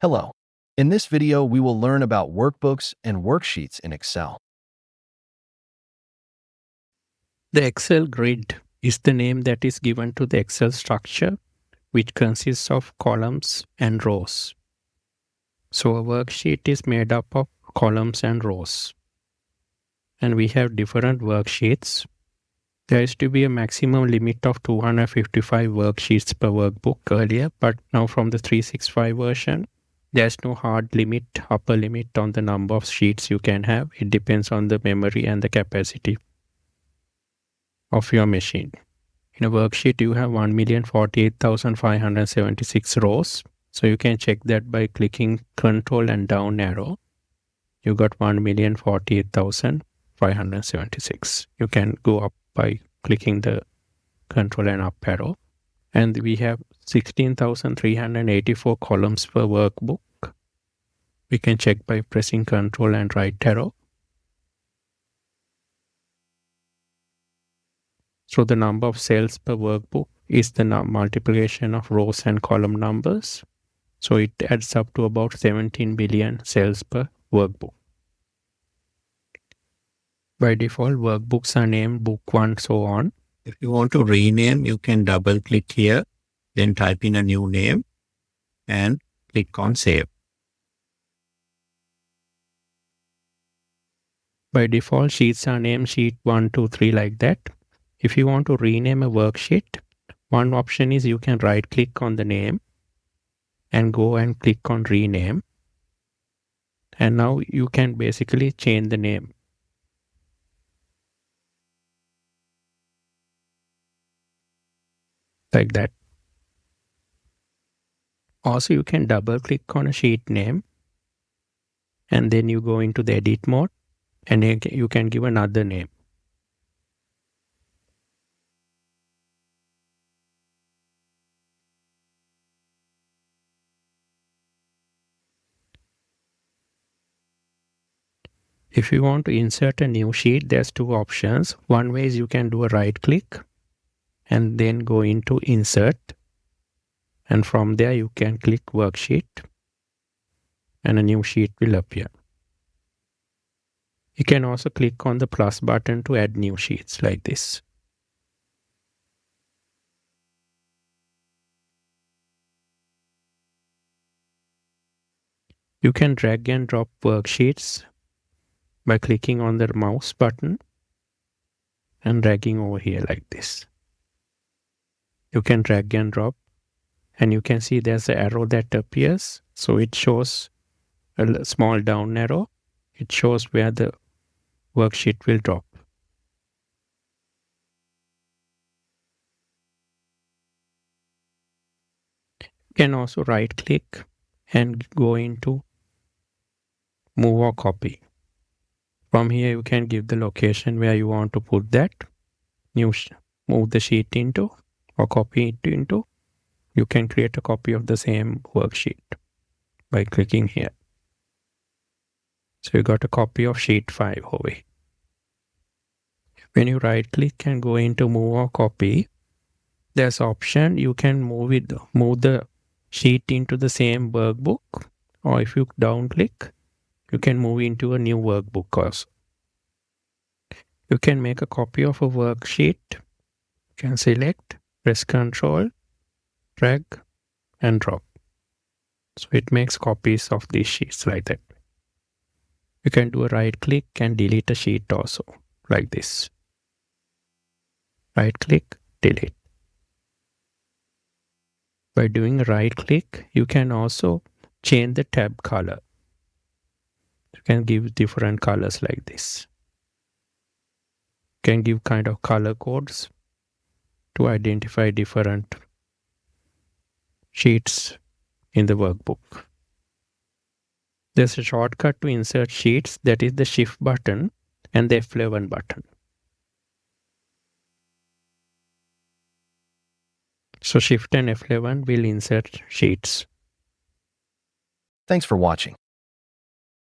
Hello. In this video, we will learn about workbooks and worksheets in Excel. The Excel grid is the name that is given to the Excel structure, which consists of columns and rows. So a worksheet is made up of columns and rows. And we have different worksheets. There used to be a maximum limit of 255 worksheets per workbook earlier, but now from the 365 version, there's no hard limit, upper limit on the number of sheets you can have. It depends on the memory and the capacity of your machine. In a worksheet, you have 1,048,576 rows. So you can check that by clicking Control and down arrow. You got 1,048,576. You can go up by clicking the Control and up arrow. And we have 16,384 columns per workbook. We can check by pressing Control and right arrow. So the number of cells per workbook is the multiplication of rows and column numbers. So it adds up to about 17 billion cells per workbook. By default, workbooks are named book 1, so on. If you want to rename, you can double click here, then type in a new name and click on save. By default, sheets are named sheet 1, 2, 3 like that. If you want to rename a worksheet, one option is you can right click on the name and go and click on rename. And now you can basically change the name. Like that. Also, you can double click on a sheet name and then you go into the edit mode and you can give another name. If you want to insert a new sheet, there's two options. One way is you can do a right click and then go into insert. And from there you can click worksheet and a new sheet will appear. You can also click on the plus button to add new sheets like this. You can drag and drop worksheets by clicking on the mouse button and dragging over here like this. You can drag and drop and you can see there's an arrow that appears. So it shows a small down arrow. It shows where the worksheet will drop. You can also right click and go into move or copy. From here you can give the location where you want to put that. Move the sheet into or copy it into. You can create a copy of the same worksheet by clicking here. So you got a copy of sheet 5 over here. When you right click and go into move or copy, there's option you can move the sheet into the same workbook, or if you down click, you can move into a new workbook also. You can make a copy of a worksheet. You can select, press Control, drag and drop. So it makes copies of these sheets like that. You can do a right click and delete a sheet also like this. Right click, delete. By doing a right click, you can also change the tab color. You can give different colors like this. You can give kind of color codes to identify different sheets in the workbook. There's a shortcut to insert sheets, that is the Shift button and the F11 button. So Shift and F11 will insert sheets. Thanks for watching.